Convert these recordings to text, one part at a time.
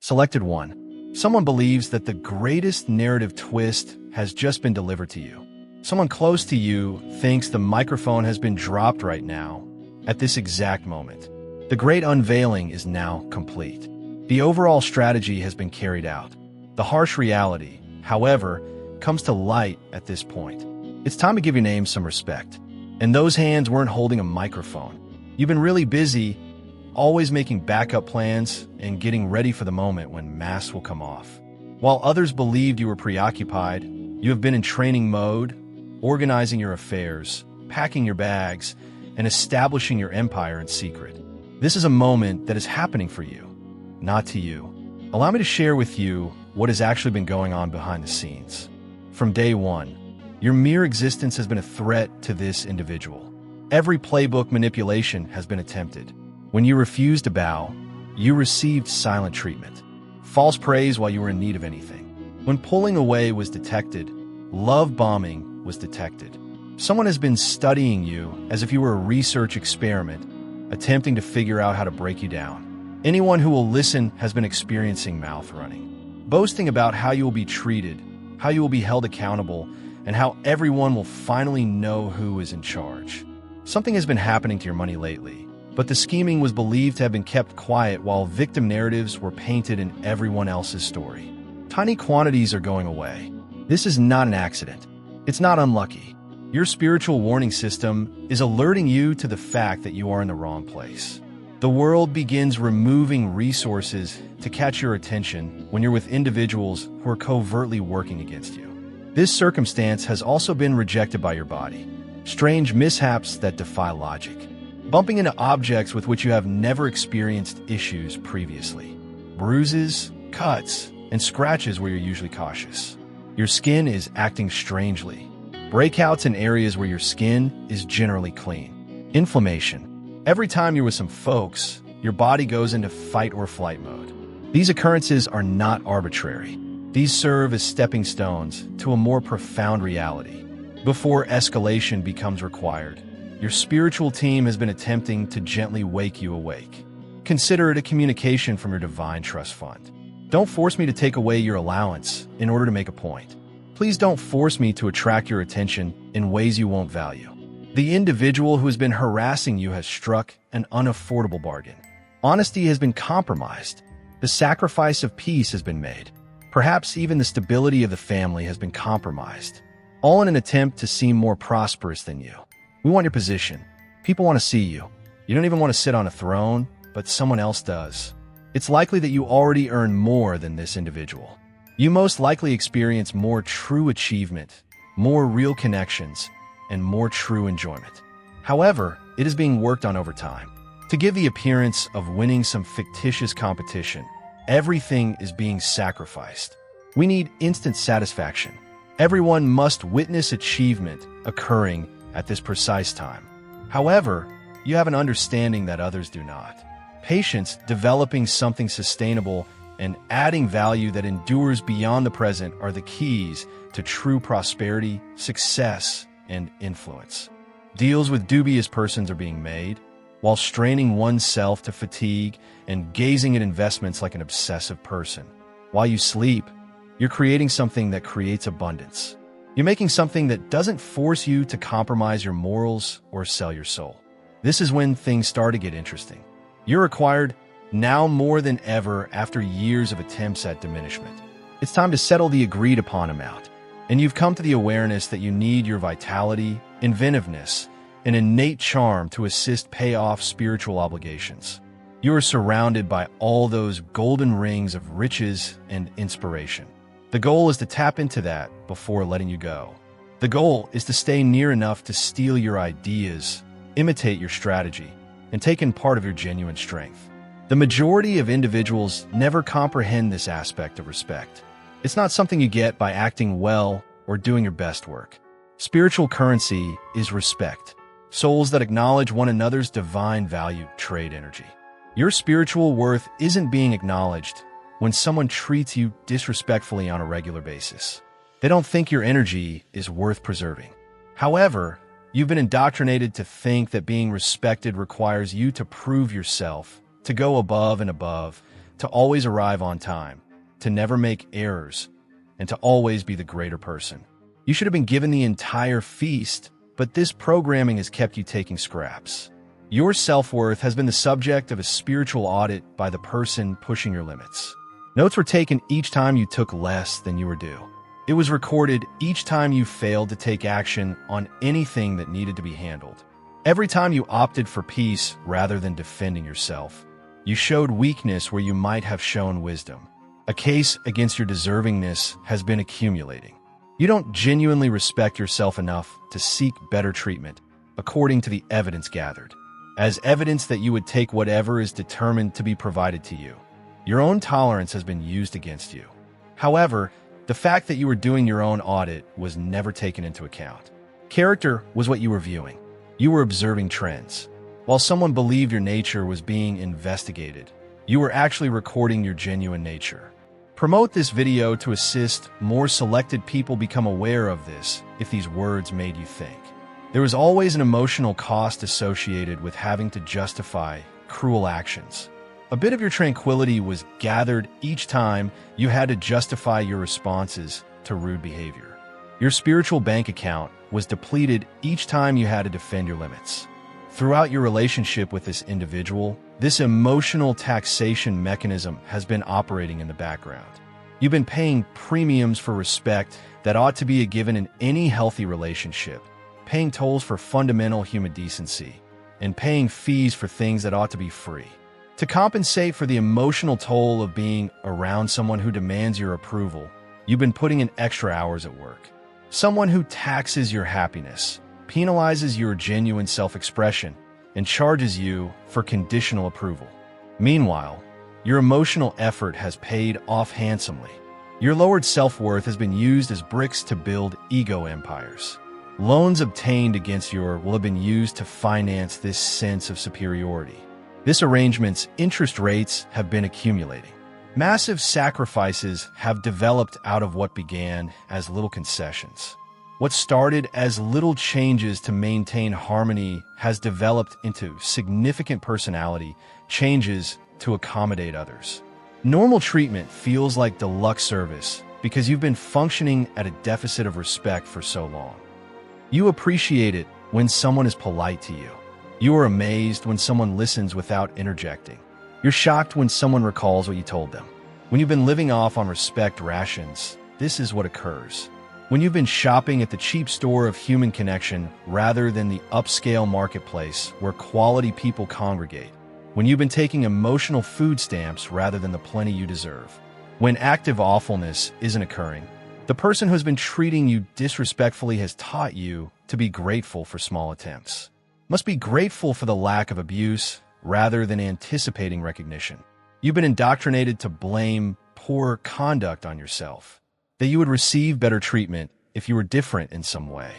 Selected 1. Someone believes that the greatest narrative twist has just been delivered to you. Someone close to you thinks the microphone has been dropped right now, at this exact moment. The great unveiling is now complete. The overall strategy has been carried out. The harsh reality, however, comes to light at this point. It's time to give your name some respect. And those hands weren't holding a microphone. You've been really busy, always making backup plans and getting ready for the moment when masks will come off. While others believed you were preoccupied, you have been in training mode, organizing your affairs, packing your bags, and establishing your empire in secret. This is a moment that is happening for you, not to you. Allow me to share with you what has actually been going on behind the scenes. From day one, your mere existence has been a threat to this individual. Every playbook manipulation has been attempted. When you refused to bow, you received silent treatment. False praise while you were in need of anything. When pulling away was detected, love bombing was detected. Someone has been studying you as if you were a research experiment, attempting to figure out how to break you down. Anyone who will listen has been experiencing mouth running, boasting about how you will be treated, how you will be held accountable, and how everyone will finally know who is in charge. Something has been happening to your money lately, but the scheming was believed to have been kept quiet while victim narratives were painted in everyone else's story. Tiny quantities are going away. This is not an accident. It's not unlucky. Your spiritual warning system is alerting you to the fact that you are in the wrong place. The world begins removing resources to catch your attention when you're with individuals who are covertly working against you. This circumstance has also been rejected by your body. Strange mishaps that defy logic. Bumping into objects with which you have never experienced issues previously. Bruises, cuts, and scratches where you're usually cautious. Your skin is acting strangely. Breakouts in areas where your skin is generally clean. Inflammation. Every time you're with some folks, your body goes into fight or flight mode. These occurrences are not arbitrary. These serve as stepping stones to a more profound reality. Before escalation becomes required, your spiritual team has been attempting to gently wake you awake. Consider it a communication from your divine trust fund. Don't force me to take away your allowance in order to make a point. Please don't force me to attract your attention in ways you won't value. The individual who has been harassing you has struck an unaffordable bargain. Honesty has been compromised. The sacrifice of peace has been made. Perhaps even the stability of the family has been compromised, all in an attempt to seem more prosperous than you. We want your position. People want to see you. You don't even want to sit on a throne, but someone else does. It's likely that you already earn more than this individual. You most likely experience more true achievement, more real connections, and more true enjoyment. However, it is being worked on over time. To give the appearance of winning some fictitious competition, everything is being sacrificed. We need instant satisfaction. Everyone must witness achievement occurring at this precise time. However, you have an understanding that others do not. Patience, developing something sustainable, and adding value that endures beyond the present are the keys to true prosperity, success, and influence. Deals with dubious persons are being made, while straining oneself to fatigue and gazing at investments like an obsessive person. While you sleep, you're creating something that creates abundance. You're making something that doesn't force you to compromise your morals or sell your soul. This is when things start to get interesting. You're required now more than ever after years of attempts at diminishment. It's time to settle the agreed upon amount, and you've come to the awareness that you need your vitality, inventiveness, and innate charm to assist pay off spiritual obligations. You are surrounded by all those golden rings of riches and inspiration. The goal is to tap into that before letting you go. The goal is to stay near enough to steal your ideas, imitate your strategy, and take in part of your genuine strength. The majority of individuals never comprehend this aspect of respect. It's not something you get by acting well or doing your best work. Spiritual currency is respect. Souls that acknowledge one another's divine value trade energy. Your spiritual worth isn't being acknowledged when someone treats you disrespectfully on a regular basis. They don't think your energy is worth preserving. However, you've been indoctrinated to think that being respected requires you to prove yourself, to go above and above, to always arrive on time, to never make errors, and to always be the greater person. You should have been given the entire feast, but this programming has kept you taking scraps. Your self-worth has been the subject of a spiritual audit by the person pushing your limits. Notes were taken each time you took less than you were due. It was recorded each time you failed to take action on anything that needed to be handled. Every time you opted for peace rather than defending yourself. You showed weakness where you might have shown wisdom. A case against your deservingness has been accumulating. You don't genuinely respect yourself enough to seek better treatment, according to the evidence gathered, as evidence that you would take whatever is determined to be provided to you. Your own tolerance has been used against you. However, the fact that you were doing your own audit was never taken into account. Character was what you were viewing. You were observing trends. While someone believed your nature was being investigated, you were actually recording your genuine nature. Promote this video to assist more selected people become aware of this if these words made you think. There is always an emotional cost associated with having to justify cruel actions. A bit of your tranquility was gathered each time you had to justify your responses to rude behavior. Your spiritual bank account was depleted each time you had to defend your limits. Throughout your relationship with this individual, this emotional taxation mechanism has been operating in the background. You've been paying premiums for respect that ought to be a given in any healthy relationship, paying tolls for fundamental human decency, and paying fees for things that ought to be free. To compensate for the emotional toll of being around someone who demands your approval, you've been putting in extra hours at work. Someone who taxes your happiness, penalizes your genuine self-expression, and charges you for conditional approval. Meanwhile, your emotional effort has paid off handsomely. Your lowered self-worth has been used as bricks to build ego empires. Loans obtained against your will have been used to finance this sense of superiority. This arrangement's interest rates have been accumulating. Massive sacrifices have developed out of what began as little concessions. What started as little changes to maintain harmony has developed into significant personality changes to accommodate others. Normal treatment feels like deluxe service because you've been functioning at a deficit of respect for so long. You appreciate it when someone is polite to you. You are amazed when someone listens without interjecting. You're shocked when someone recalls what you told them. When you've been living off on respect rations, this is what occurs. When you've been shopping at the cheap store of human connection rather than the upscale marketplace where quality people congregate. When you've been taking emotional food stamps rather than the plenty you deserve. When active awfulness isn't occurring. The person who's been treating you disrespectfully has taught you to be grateful for small attempts. Must be grateful for the lack of abuse rather than anticipating recognition. You've been indoctrinated to blame poor conduct on yourself. That you would receive better treatment if you were different in some way.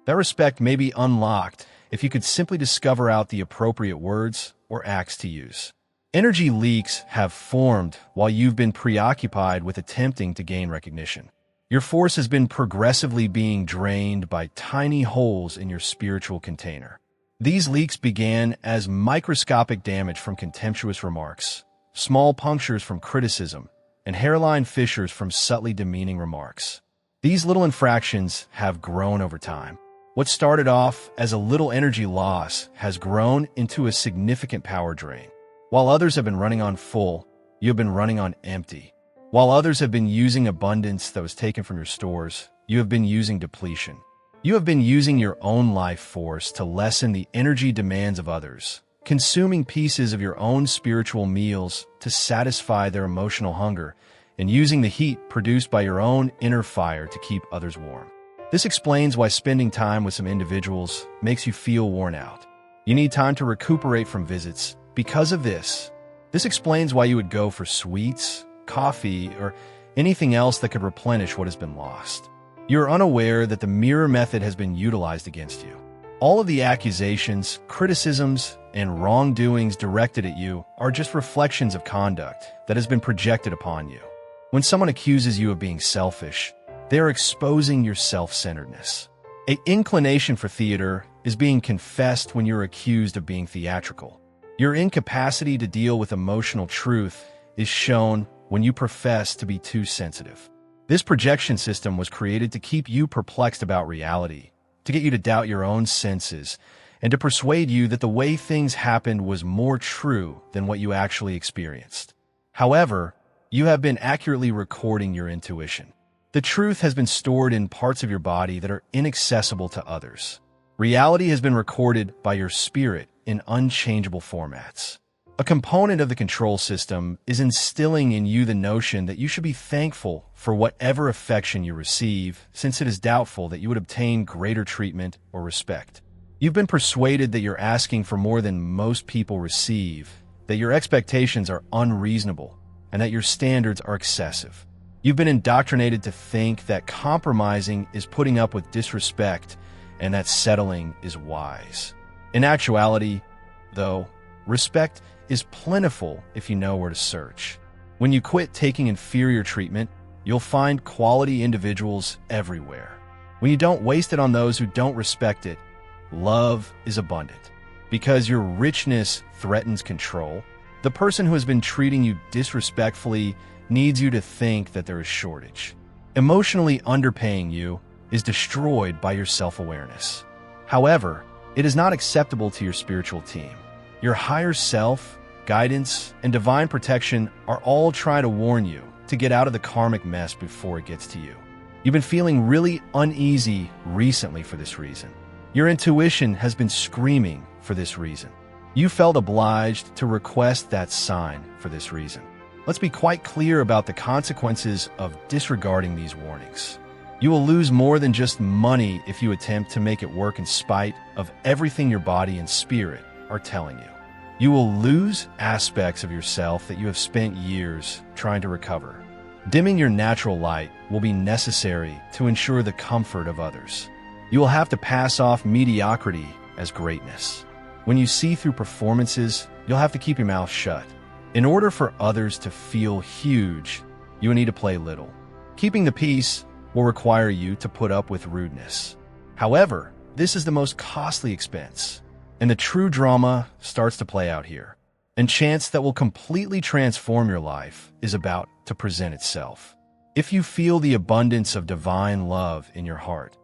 That respect may be unlocked if you could simply discover out the appropriate words or acts to use. Energy leaks have formed while you've been preoccupied with attempting to gain recognition. Your force has been progressively being drained by tiny holes in your spiritual container. These leaks began as microscopic damage from contemptuous remarks, small punctures from criticism, and hairline fissures from subtly demeaning remarks. These little infractions have grown over time. What started off as a little energy loss has grown into a significant power drain. While others have been running on full, you have been running on empty. While others have been using abundance that was taken from your stores, you have been using depletion. You have been using your own life force to lessen the energy demands of others, consuming pieces of your own spiritual meals to satisfy their emotional hunger, and using the heat produced by your own inner fire to keep others warm. This explains why spending time with some individuals makes you feel worn out. You need time to recuperate from visits. Because of this explains why you would go for sweets, coffee, or anything else that could replenish what has been lost. You are unaware that the mirror method has been utilized against you. All of the accusations, criticisms, and wrongdoings directed at you are just reflections of conduct that has been projected upon you. When someone accuses you of being selfish, they are exposing your self-centeredness. An inclination for theater is being confessed when you're accused of being theatrical. Your incapacity to deal with emotional truth is shown when you profess to be too sensitive. This projection system was created to keep you perplexed about reality, to get you to doubt your own senses, and to persuade you that the way things happened was more true than what you actually experienced. However, you have been accurately recording your intuition. The truth has been stored in parts of your body that are inaccessible to others. Reality has been recorded by your spirit in unchangeable formats. A component of the control system is instilling in you the notion that you should be thankful for whatever affection you receive, since it is doubtful that you would obtain greater treatment or respect. You've been persuaded that you're asking for more than most people receive, that your expectations are unreasonable, and that your standards are excessive. You've been indoctrinated to think that compromising is putting up with disrespect and that settling is wise. In actuality, though, respect is plentiful if you know where to search. When you quit taking inferior treatment, you'll find quality individuals everywhere. When you don't waste it on those who don't respect it, love is abundant. Because your richness threatens control, the person who has been treating you disrespectfully needs you to think that there is shortage. Emotionally underpaying you is destroyed by your self-awareness. However, it is not acceptable to your spiritual team. Your higher self, guidance, and divine protection are all trying to warn you to get out of the karmic mess before it gets to you. You've been feeling really uneasy recently for this reason. Your intuition has been screaming for this reason. You felt obliged to request that sign for this reason. Let's be quite clear about the consequences of disregarding these warnings. You will lose more than just money if you attempt to make it work in spite of everything your body and spirit are telling you. You will lose aspects of yourself that you have spent years trying to recover. Dimming your natural light will be necessary to ensure the comfort of others. You will have to pass off mediocrity as greatness. When you see through performances, you'll have to keep your mouth shut. In order for others to feel huge, you will need to play little. Keeping the peace will require you to put up with rudeness. However, this is the most costly expense, and the true drama starts to play out here. A chance that will completely transform your life is about to present itself. If you feel the abundance of divine love in your heart,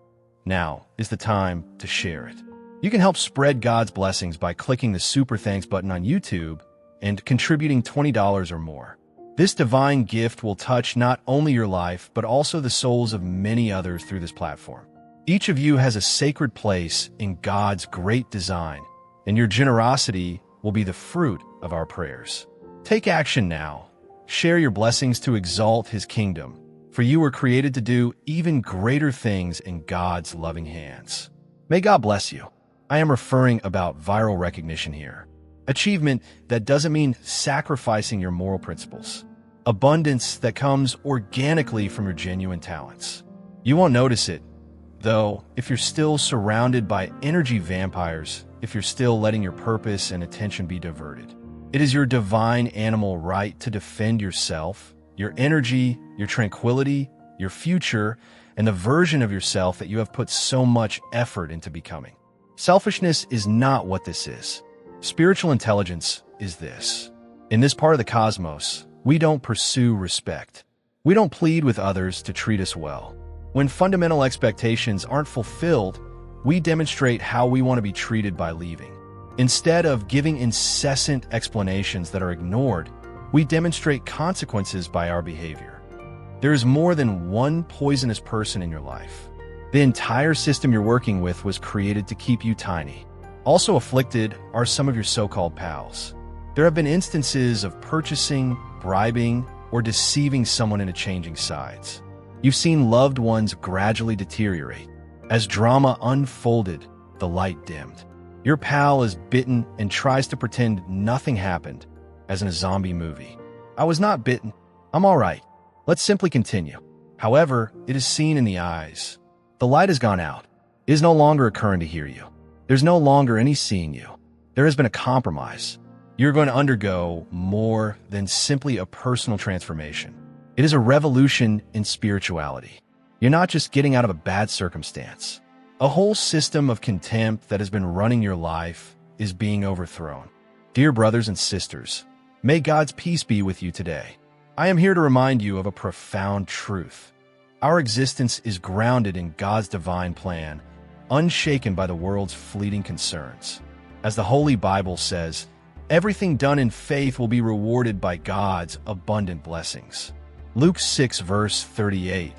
now is the time to share it. You can help spread God's blessings by clicking the Super Thanks button on YouTube and contributing $20 or more. This divine gift will touch not only your life, but also the souls of many others through this platform. Each of you has a sacred place in God's great design, and your generosity will be the fruit of our prayers. Take action now. Share your blessings to exalt His kingdom, for you were created to do even greater things in God's loving hands. May God bless you. I am referring about viral recognition here. Achievement that doesn't mean sacrificing your moral principles. Abundance that comes organically from your genuine talents. You won't notice it, though, if you're still surrounded by energy vampires, if you're still letting your purpose and attention be diverted. It is your divine animal right to defend yourself, your energy, your tranquility, your future, and the version of yourself that you have put so much effort into becoming. Selfishness is not what this is. Spiritual intelligence is this. In this part of the cosmos, we don't pursue respect. We don't plead with others to treat us well. When fundamental expectations aren't fulfilled, we demonstrate how we want to be treated by leaving. Instead of giving incessant explanations that are ignored, we demonstrate consequences by our behavior. There is more than one poisonous person in your life. The entire system you're working with was created to keep you tiny. Also afflicted are some of your so-called pals. There have been instances of purchasing, bribing, or deceiving someone into changing sides. You've seen loved ones gradually deteriorate. As drama unfolded, the light dimmed. Your pal is bitten and tries to pretend nothing happened, as in a zombie movie. I was not bitten. I'm all right. Let's simply continue. However, it is seen in the eyes. The light has gone out. It is no longer occurring to hear you. There's no longer any seeing you. There has been a compromise. You're going to undergo more than simply a personal transformation. It is a revolution in spirituality. You're not just getting out of a bad circumstance. A whole system of contempt that has been running your life is being overthrown. Dear brothers and sisters, May God's peace be with you today. I am here to remind you of a profound truth. Our existence is grounded in God's divine plan, unshaken by the world's fleeting concerns. As the Holy Bible says, everything done in faith will be rewarded by God's abundant blessings. Luke 6 verse 38.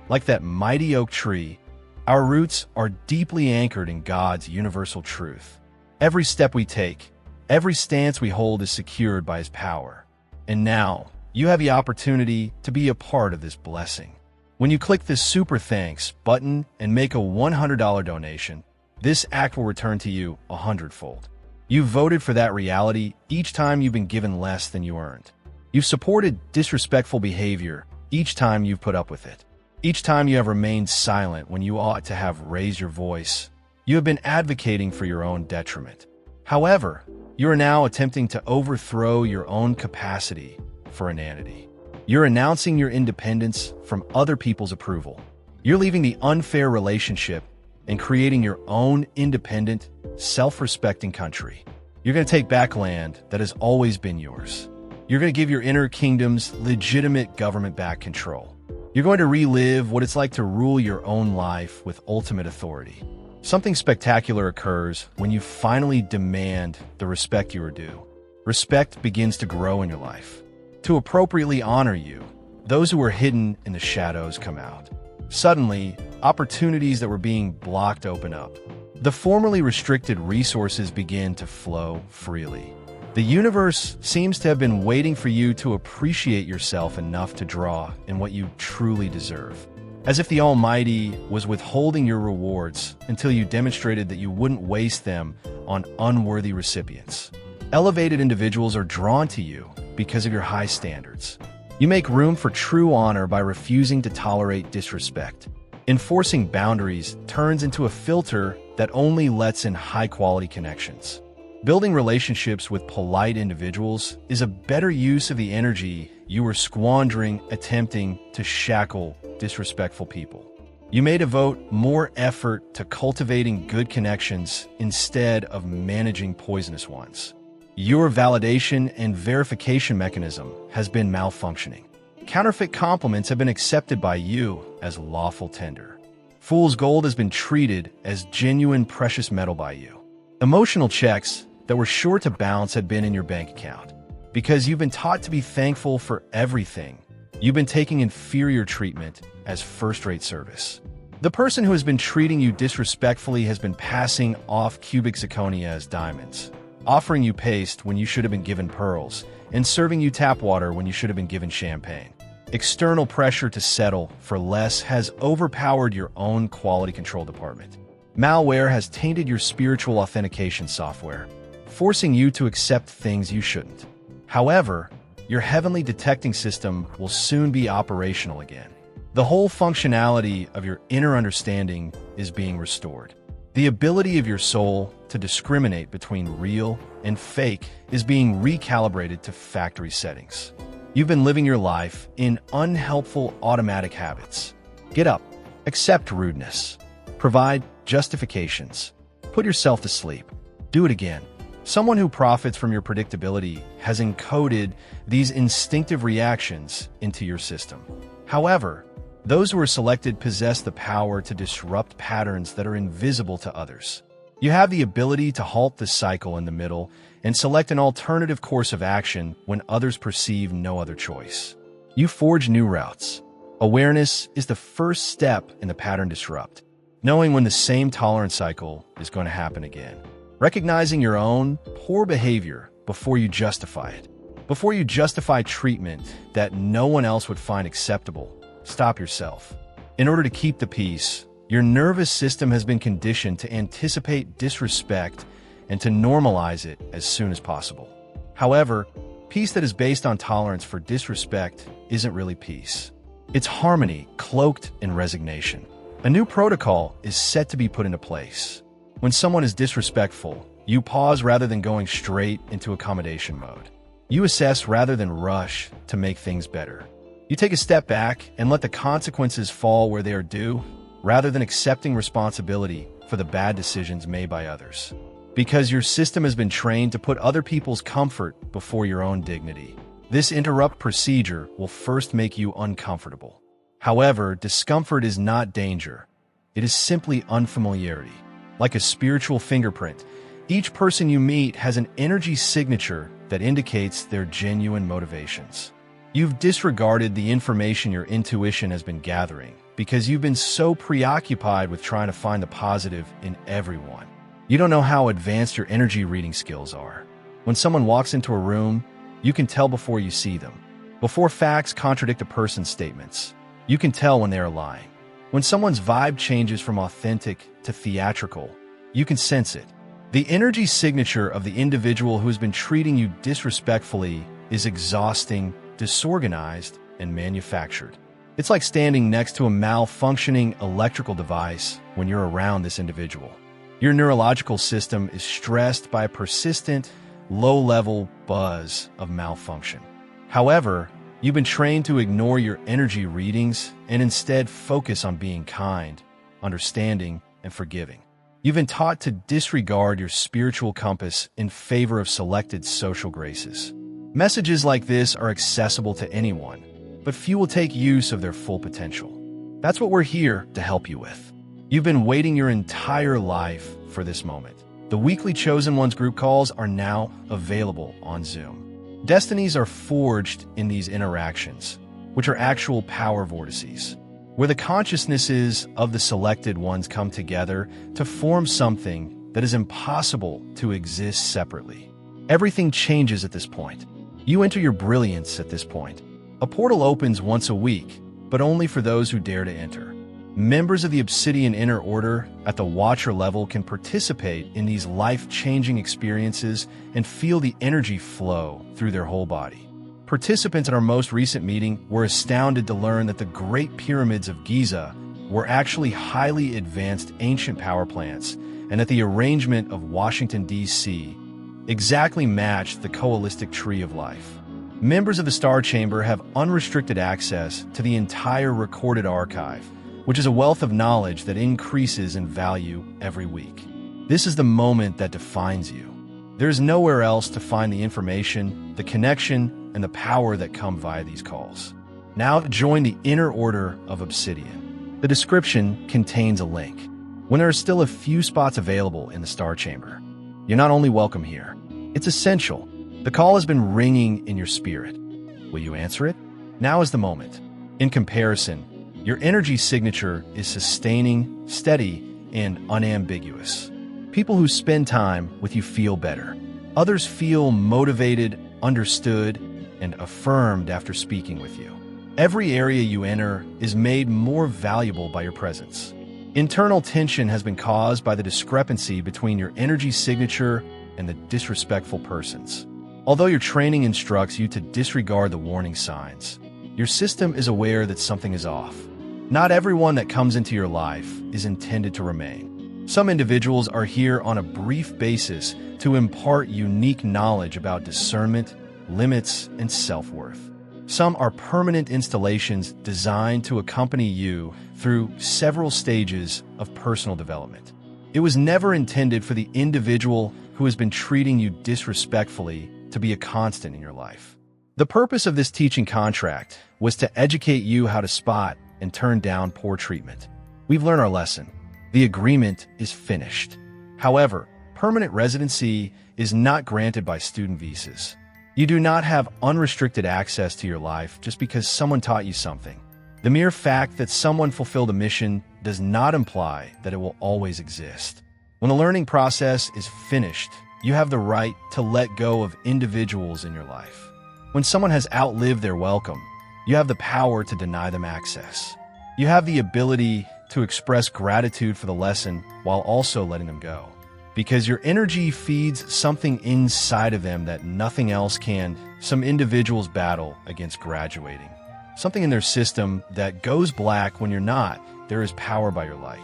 Like that mighty oak tree, our roots are deeply anchored in God's universal truth. Every step we take, every stance we hold is secured by His power. And now, you have the opportunity to be a part of this blessing. When you click this Super Thanks button and make a $100 donation, this act will return to you 100-fold. You've voted for that reality each time you've been given less than you earned. You've supported disrespectful behavior each time you've put up with it. Each time you have remained silent when you ought to have raised your voice, you have been advocating for your own detriment. However, you are now attempting to overthrow your own capacity for inanity. You're announcing your independence from other people's approval. You're leaving the unfair relationship and creating your own independent, self-respecting country. You're going to take back land that has always been yours. You're going to give your inner kingdom's legitimate government back control. You're going to relive what it's like to rule your own life with ultimate authority. Something spectacular occurs when you finally demand the respect you are due. Respect begins to grow in your life. To appropriately honor you, those who were hidden in the shadows come out. Suddenly, opportunities that were being blocked open up. The formerly restricted resources begin to flow freely. The universe seems to have been waiting for you to appreciate yourself enough to draw in what you truly deserve. As if the Almighty was withholding your rewards until you demonstrated that you wouldn't waste them on unworthy recipients. Elevated individuals are drawn to you because of your high standards. You make room for true honor by refusing to tolerate disrespect. Enforcing boundaries turns into a filter that only lets in high-quality connections. Building relationships with polite individuals is a better use of the energy you were squandering attempting to shackle disrespectful people. You may devote more effort to cultivating good connections instead of managing poisonous ones. Your validation and verification mechanism has been malfunctioning. Counterfeit compliments have been accepted by you as lawful tender. Fool's gold has been treated as genuine precious metal by you. Emotional checks that were sure to bounce had been in your bank account. Because you've been taught to be thankful for everything, you've been taking inferior treatment as first-rate service. The person who has been treating you disrespectfully has been passing off cubic zirconia as diamonds, offering you paste when you should have been given pearls, and serving you tap water when you should have been given champagne. External pressure to settle for less has overpowered your own quality control department. Malware has tainted your spiritual authentication software, forcing you to accept things you shouldn't. However, your heavenly detecting system will soon be operational again. The whole functionality of your inner understanding is being restored. The ability of your soul to discriminate between real and fake is being recalibrated to factory settings. You've been living your life in unhelpful automatic habits. Get up, accept rudeness, provide justifications, put yourself to sleep, do it again. Someone who profits from your predictability has encoded these instinctive reactions into your system. However, those who are selected possess the power to disrupt patterns that are invisible to others. You have the ability to halt the cycle in the middle and select an alternative course of action when others perceive no other choice. You forge new routes. Awareness is the first step in the pattern disrupt, knowing when the same tolerance cycle is going to happen again. Recognizing your own poor behavior before you justify it. Before you justify treatment that no one else would find acceptable, stop yourself. In order to keep the peace, your nervous system has been conditioned to anticipate disrespect and to normalize it as soon as possible. However, peace that is based on tolerance for disrespect isn't really peace. It's harmony cloaked in resignation. A new protocol is set to be put into place. When someone is disrespectful, you pause rather than going straight into accommodation mode. You assess rather than rush to make things better. You take a step back and let the consequences fall where they are due, rather than accepting responsibility for the bad decisions made by others. because your system has been trained to put other people's comfort before your own dignity. This interrupt procedure will first make you uncomfortable. However, discomfort is not danger. It is simply unfamiliarity. Like a spiritual fingerprint, each person you meet has an energy signature that indicates their genuine motivations. You've disregarded the information your intuition has been gathering because you've been so preoccupied with trying to find the positive in everyone. You don't know how advanced your energy reading skills are. When someone walks into a room, you can tell before you see them. Before facts contradict a person's statements, you can tell when they are lying. When someone's vibe changes from authentic to theatrical, you can sense it. The energy signature of the individual who has been treating you disrespectfully is exhausting, disorganized, and manufactured. It's like standing next to a malfunctioning electrical device when you're around this individual. Your neurological system is stressed by a persistent, low-level buzz of malfunction. However, you've been trained to ignore your energy readings and instead focus on being kind, understanding, and forgiving. You've been taught to disregard your spiritual compass in favor of selected social graces. Messages like this are accessible to anyone, but few will take use of their full potential. That's what we're here to help you with. You've been waiting your entire life for this moment. The weekly Chosen Ones group calls are now available on Zoom. Destinies are forged in these interactions, which are actual power vortices, where the consciousnesses of the selected ones come together to form something that is impossible to exist separately. Everything changes at this point. You enter your brilliance at this point. A portal opens once a week, but only for those who dare to enter. Members of the Obsidian Inner Order at the Watcher level can participate in these life-changing experiences and feel the energy flow through their whole body. Participants at our most recent meeting were astounded to learn that the Great Pyramids of Giza were actually highly advanced ancient power plants, and that the arrangement of Washington, D.C. exactly matched the Kabbalistic tree of life. Members of the Star Chamber have unrestricted access to the entire recorded archive, which is a wealth of knowledge that increases in value every week. This is the moment that defines you. There is nowhere else to find the information, the connection, and the power that come via these calls. Now join the Inner Order of Obsidian. The description contains a link. When there are still a few spots available in the Star Chamber, you're not only welcome here, it's essential. The call has been ringing in your spirit. Will you answer it? Now is the moment. In comparison, your energy signature is sustaining, steady, and unambiguous. People who spend time with you feel better. Others feel motivated, understood, and affirmed after speaking with you. Every area you enter is made more valuable by your presence. Internal tension has been caused by the discrepancy between your energy signature and the disrespectful persons. Although your training instructs you to disregard the warning signs, your system is aware that something is off. Not everyone that comes into your life is intended to remain. Some individuals are here on a brief basis to impart unique knowledge about discernment, limits, and self-worth. Some are permanent installations designed to accompany you through several stages of personal development. It was never intended for the individual who has been treating you disrespectfully to be a constant in your life. The purpose of this teaching contract was to educate you how to spot and turn down poor treatment. We've learned our lesson. The agreement is finished. However, permanent residency is not granted by student visas. You do not have unrestricted access to your life just because someone taught you something. The mere fact that someone fulfilled a mission does not imply that it will always exist. When the learning process is finished, you have the right to let go of individuals in your life. When someone has outlived their welcome, you have the power to deny them access. You have the ability to express gratitude for the lesson while also letting them go. Because your energy feeds something inside of them that nothing else can. Some individuals battle against graduating. Something in their system that goes black when you're not. There is power by your light.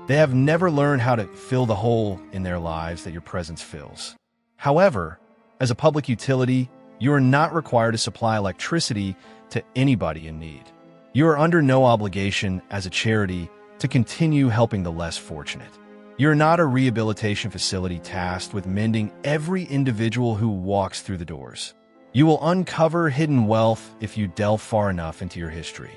They have never learned how to fill the hole in their lives that your presence fills. However, as a public utility, you are not required to supply electricity to anybody in need. You are under no obligation as a charity to continue helping the less fortunate. You're not a rehabilitation facility tasked with mending every individual who walks through the doors. You will uncover hidden wealth if you delve far enough into your history.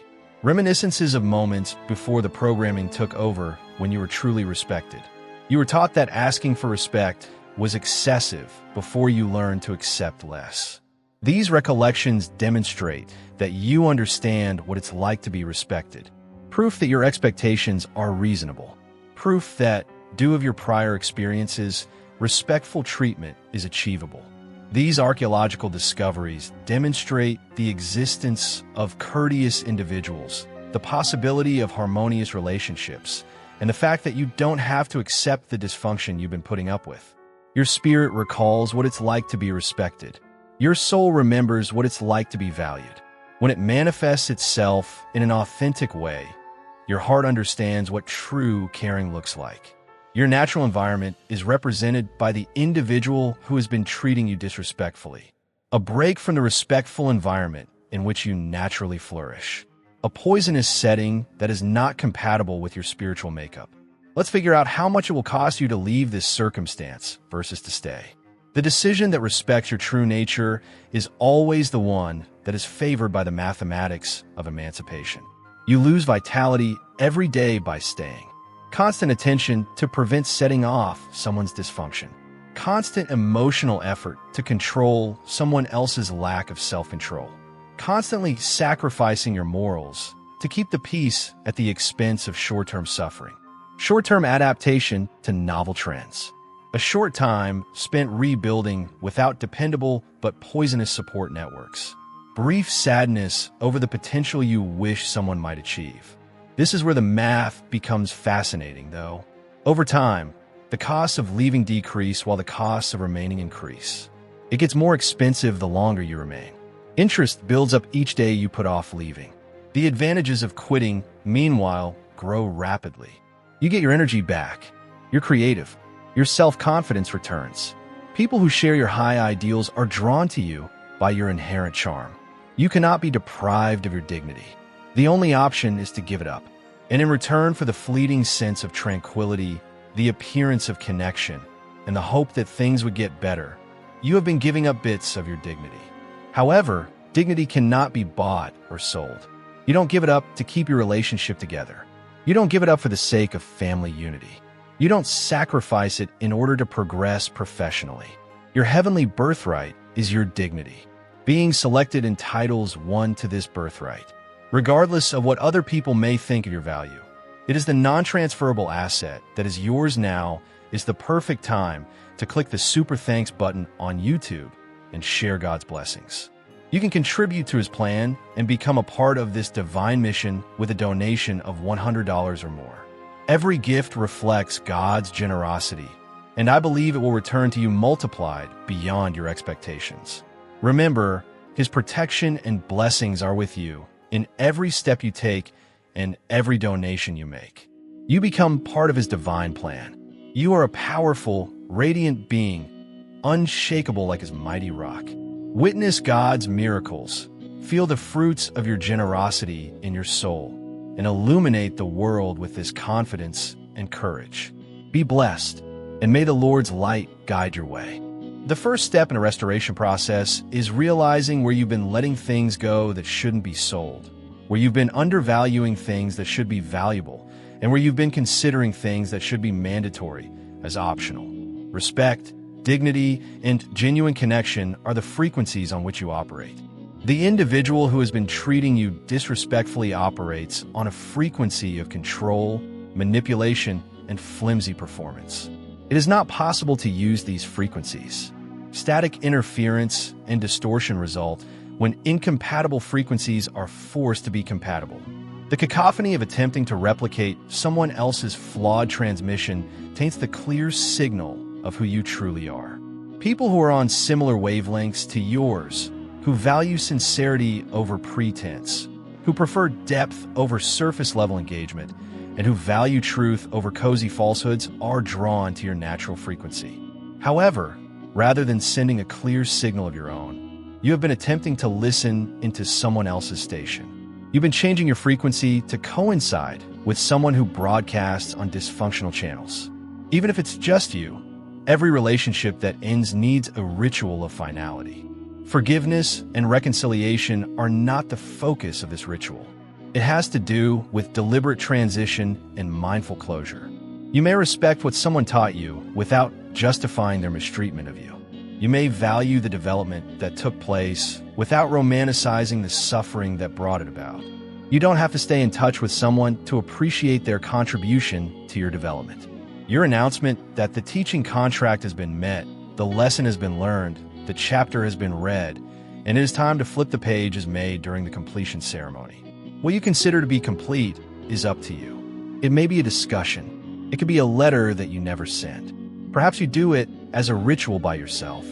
Reminiscences of moments before the programming took over when you were truly respected. You were taught that asking for respect was excessive before you learned to accept less. These recollections demonstrate that you understand what it's like to be respected. Proof that your expectations are reasonable. Proof that, due of your prior experiences, respectful treatment is achievable. These archaeological discoveries demonstrate the existence of courteous individuals, the possibility of harmonious relationships, and the fact that you don't have to accept the dysfunction you've been putting up with. Your spirit recalls what it's like to be respected. Your soul remembers what it's like to be valued. When it manifests itself in an authentic way, your heart understands what true caring looks like. Your natural environment is represented by the individual who has been treating you disrespectfully. A break from the respectful environment in which you naturally flourish. A poisonous setting that is not compatible with your spiritual makeup. Let's figure out how much it will cost you to leave this circumstance versus to stay. The decision that respects your true nature is always the one that is favored by the mathematics of emancipation. You lose vitality every day by staying. Constant attention to prevent setting off someone's dysfunction. Constant emotional effort to control someone else's lack of self-control. Constantly sacrificing your morals to keep the peace at the expense of short-term suffering. Short-term adaptation to novel trends. A short time spent rebuilding without dependable but poisonous support networks. Brief sadness over the potential you wish someone might achieve. This is where the math becomes fascinating, though. Over time, the costs of leaving decrease while the costs of remaining increase. It gets more expensive the longer you remain. Interest builds up each day you put off leaving. The advantages of quitting, meanwhile, grow rapidly. You get your energy back. You're creative. Your self-confidence returns. People who share your high ideals are drawn to you by your inherent charm. You cannot be deprived of your dignity. The only option is to give it up. And in return for the fleeting sense of tranquility, the appearance of connection, and the hope that things would get better, you have been giving up bits of your dignity. However, dignity cannot be bought or sold. You don't give it up to keep your relationship together. You don't give it up for the sake of family unity. You don't sacrifice it in order to progress professionally. Your heavenly birthright is your dignity. Being selected entitles one to this birthright. Regardless of what other people may think of your value, it is the non-transferable asset that is yours now. Is the perfect time to click the super thanks button on YouTube and share God's blessings. You can contribute to his plan and become a part of this divine mission with a donation of $100 or more. Every gift reflects God's generosity, and I believe it will return to you multiplied beyond your expectations. Remember, his protection and blessings are with you in every step you take and every donation you make. You become part of his divine plan. You are a powerful, radiant being, unshakable like his mighty rock. Witness God's miracles. Feel the fruits of your generosity in your soul and illuminate the world with this confidence and courage. Be blessed, and may the Lord's light guide your way. The first step in a restoration process is realizing where you've been letting things go that shouldn't be sold, where you've been undervaluing things that should be valuable, and where you've been considering things that should be mandatory as optional. Respect, dignity, and genuine connection are the frequencies on which you operate. The individual who has been treating you disrespectfully operates on a frequency of control, manipulation, and flimsy performance. It is not possible to use these frequencies. Static interference and distortion result when incompatible frequencies are forced to be compatible. The cacophony of attempting to replicate someone else's flawed transmission taints the clear signal of who you truly are. People who are on similar wavelengths to yours, who value sincerity over pretense, who prefer depth over surface-level engagement, and who value truth over cozy falsehoods are drawn to your natural frequency. However, rather than sending a clear signal of your own, you have been attempting to listen into someone else's station. You've been changing your frequency to coincide with someone who broadcasts on dysfunctional channels. Even if it's just you, every relationship that ends needs a ritual of finality. Forgiveness and reconciliation are not the focus of this ritual. It has to do with deliberate transition and mindful closure. You may respect what someone taught you without justifying their mistreatment of you. You may value the development that took place without romanticizing the suffering that brought it about. You don't have to stay in touch with someone to appreciate their contribution to your development. Your announcement that the teaching contract has been met, the lesson has been learned, the chapter has been read, and it is time to flip the page is made during the completion ceremony. What you consider to be complete is up to you. It may be a discussion. It could be a letter that you never sent. Perhaps you do it as a ritual by yourself.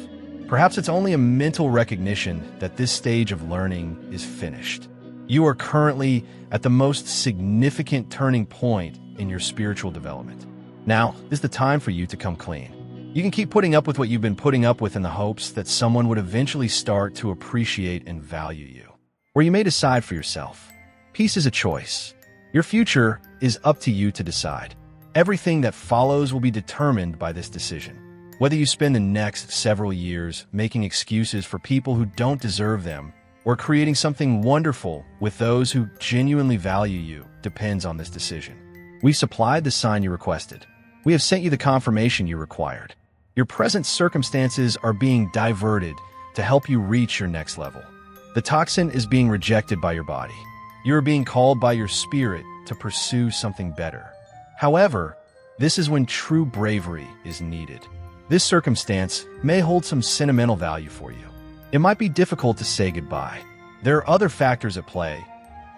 Perhaps it's only a mental recognition that this stage of learning is finished. You are currently at the most significant turning point in your spiritual development. Now is the time for you to come clean. You can keep putting up with what you've been putting up with in the hopes that someone would eventually start to appreciate and value you. Or you may decide for yourself. Peace is a choice. Your future is up to you to decide. Everything that follows will be determined by this decision. Whether you spend the next several years making excuses for people who don't deserve them, or creating something wonderful with those who genuinely value you, depends on this decision. We've supplied the sign you requested. We have sent you the confirmation you required. Your present circumstances are being diverted to help you reach your next level. The toxin is being rejected by your body. You are being called by your spirit to pursue something better. However, this is when true bravery is needed. This circumstance may hold some sentimental value for you. It might be difficult to say goodbye. There are other factors at play,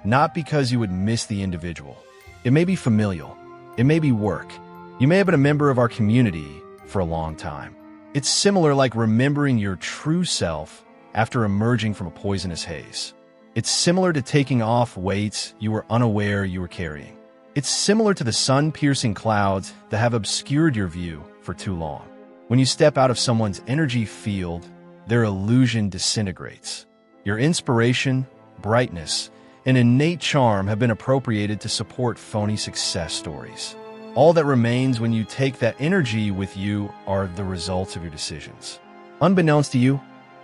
not because you would miss the individual. It may be familial. It may be work. You may have been a member of our community for a long time. It's similar like remembering your true self after emerging from a poisonous haze. It's similar to taking off weights you were unaware you were carrying. It's similar to the sun-piercing clouds that have obscured your view for too long. When you step out of someone's energy field, their illusion disintegrates. Your inspiration, brightness, and innate charm have been appropriated to support phony success stories. All that remains when you take that energy with you are the results of your decisions. Unbeknownst to you,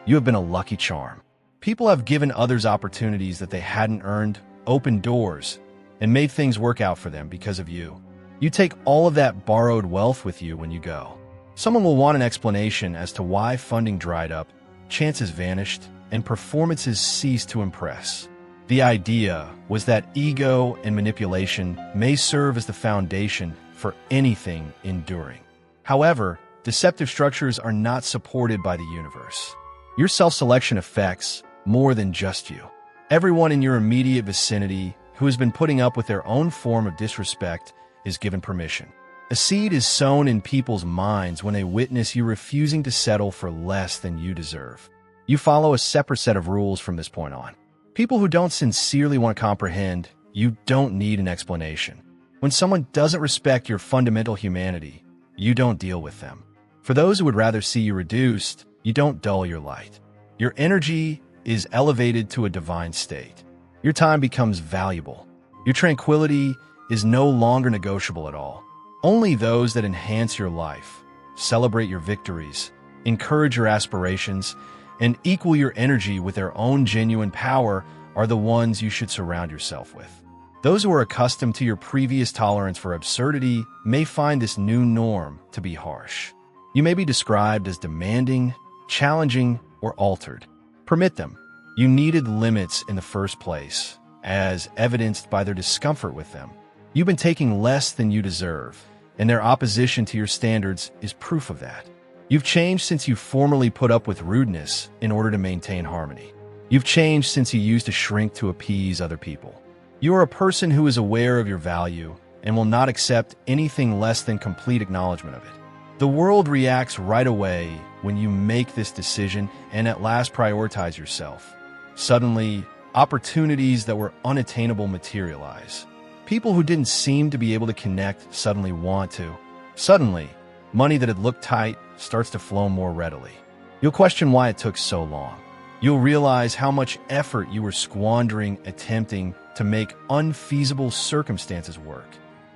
you have been a lucky charm. People have given others opportunities that they hadn't earned, opened doors, and made things work out for them because of you. You take all of that borrowed wealth with you when you go. Someone will want an explanation as to why funding dried up, chances vanished, and performances ceased to impress. The idea was that ego and manipulation may serve as the foundation for anything enduring. However, deceptive structures are not supported by the universe. Your self-selection affects more than just you. Everyone in your immediate vicinity who has been putting up with their own form of disrespect is given permission. A seed is sown in people's minds when they witness you refusing to settle for less than you deserve. You follow a separate set of rules from this point on. People who don't sincerely want to comprehend, you don't need an explanation. When someone doesn't respect your fundamental humanity, you don't deal with them. For those who would rather see you reduced, you don't dull your light. Your energy is elevated to a divine state. Your time becomes valuable. Your tranquility is no longer negotiable at all. Only those that enhance your life, celebrate your victories, encourage your aspirations, and equal your energy with their own genuine power are the ones you should surround yourself with. Those who are accustomed to your previous tolerance for absurdity may find this new norm to be harsh. You may be described as demanding, challenging, or altered. Permit them. You needed limits in the first place, as evidenced by their discomfort with them. You've been taking less than you deserve, and their opposition to your standards is proof of that. You've changed since you formerly put up with rudeness in order to maintain harmony. You've changed since you used to shrink to appease other people. You are a person who is aware of your value and will not accept anything less than complete acknowledgement of it. The world reacts right away when you make this decision and at last prioritize yourself. Suddenly, opportunities that were unattainable materialize. People who didn't seem to be able to connect suddenly want to. Suddenly, money that had looked tight starts to flow more readily. You'll question why it took so long. You'll realize how much effort you were squandering attempting to make unfeasible circumstances work.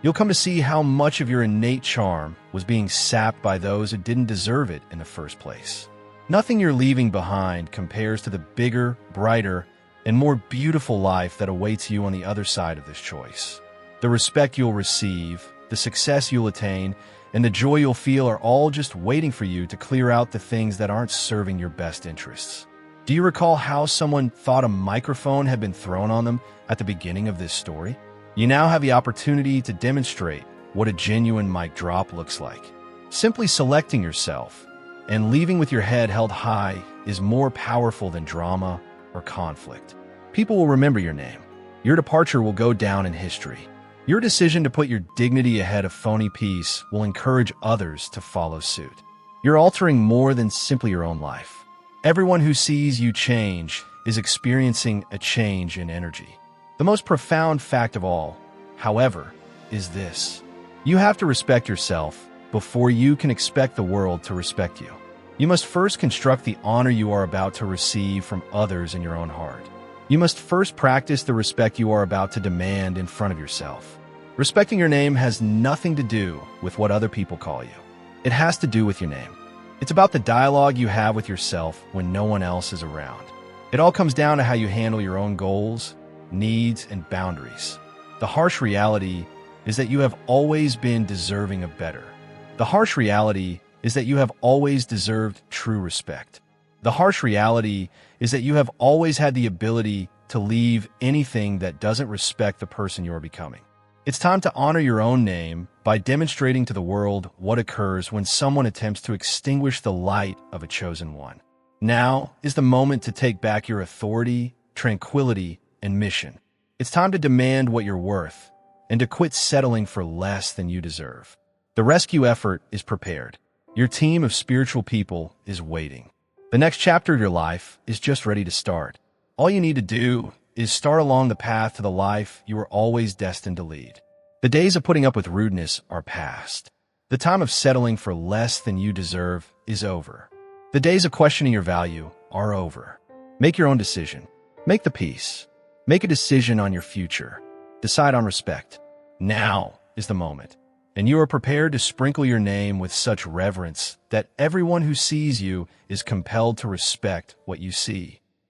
You'll come to see how much of your innate charm was being sapped by those who didn't deserve it in the first place. Nothing you're leaving behind compares to the bigger, brighter, and more beautiful life that awaits you on the other side of this choice. The respect you'll receive, the success you'll attain, and the joy you'll feel are all just waiting for you to clear out the things that aren't serving your best interests. Do you recall how someone thought a microphone had been thrown on them at the beginning of this story? You now have the opportunity to demonstrate what a genuine mic drop looks like. Simply selecting yourself and leaving with your head held high is more powerful than drama or conflict. People will remember your name. Your departure will go down in history. Your decision to put your dignity ahead of phony peace will encourage others to follow suit. You're altering more than simply your own life. Everyone who sees you change is experiencing a change in energy. The most profound fact of all, however, is this. You have to respect yourself before you can expect the world to respect you. You must first construct the honor you are about to receive from others in your own heart. You must first practice the respect you are about to demand in front of yourself. Respecting your name has nothing to do with what other people call you. It has to do with your name. It's about the dialogue you have with yourself when no one else is around. It all comes down to how you handle your own goals, needs, and boundaries. The harsh reality is that you have always been deserving of better. The harsh reality is that you have always deserved true respect. The harsh reality is that you have always had the ability to leave anything that doesn't respect the person you are becoming. It's time to honor your own name by demonstrating to the world what occurs when someone attempts to extinguish the light of a chosen one. Now is the moment to take back your authority, tranquility, and mission. It's time to demand what you're worth and to quit settling for less than you deserve. The rescue effort is prepared. Your team of spiritual people is waiting. The next chapter of your life is just ready to start. All you need to do is start along the path to the life you were always destined to lead. The days of putting up with rudeness are past. The time of settling for less than you deserve is over. The days of questioning your value are over. Make your own decision. Make the peace. Make a decision on your future. Decide on respect. Now is the moment. And you are prepared to sprinkle your name with such reverence that everyone who sees you is compelled to respect what you see.